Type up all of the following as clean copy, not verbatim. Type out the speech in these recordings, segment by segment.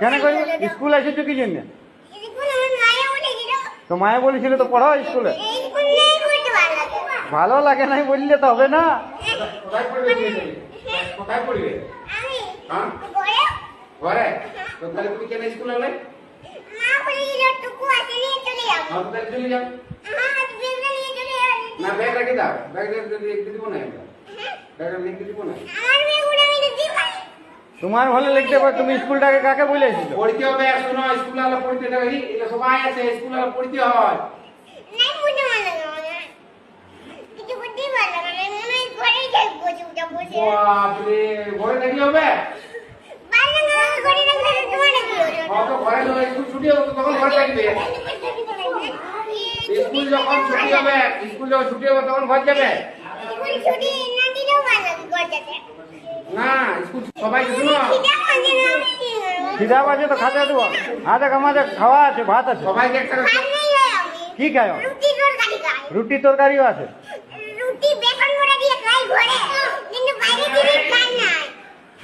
কেন করি স্কুল এসেছো কি জন্য? তো মায়ে বলেছিল তো পড়াও স্কুলে। ভালো লাগে নাই বললে তো হবে না। কোথায় পড়বে? হ্যাঁ ঘরে। তো তাহলে তুমি কেন স্কুলে এলে? চলে যাও না, ব্যাগ রেখে দাও। ব্যাগ লিখতে দিব না, ব্যাগ লিখতে দিব না। তোমার ভালো লিখতে পারো। তুমি স্কুলটাকে কাকে বলেছিল? পড়তে হবে। শোনো, স্কুল আলো পড়তে দেবে। এটা সবাই আছে, স্কুল আলো পড়তে হয়। বাপরে, ঘরে থাকলে হবে? ঘরে স্কুল ছুটি হবে তখন ঘরে থাকবে। স্কুল যখন ছুটি হবে, তখন ঘর যাবে না। স্কুল সবাই শুনো, খিদা বাজে তো খাতে দেবো। আধা কামাজে খাওয়া আছে, ভাত আছে। সবাইকে একটা কি খায়? রুটি তরকারিও আছে।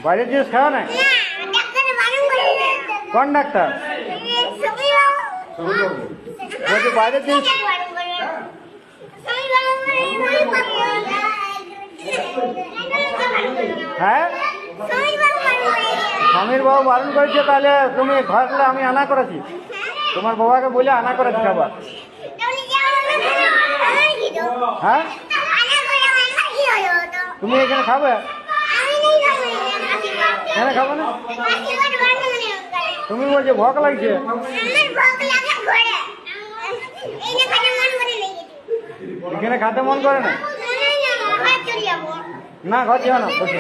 বাইরের জিনিস খাওয়া নাই? কোন ডাক্তার বলছে বাইরের জিনিস? হ্যাঁ, স্বামীর বাবু বারণ করেছে। তাহলে তুমি ঘরে আমি আনা করেছি, তোমার বাবাকে বলে আনা করেছি খাবার। হ্যাঁ, তুমি এখানে খাবে? কেন খাবে না? তুমি বলছো ভোক লাগছে। এখানে খাতে মন করে না? না, ঘর যাও না, বসে।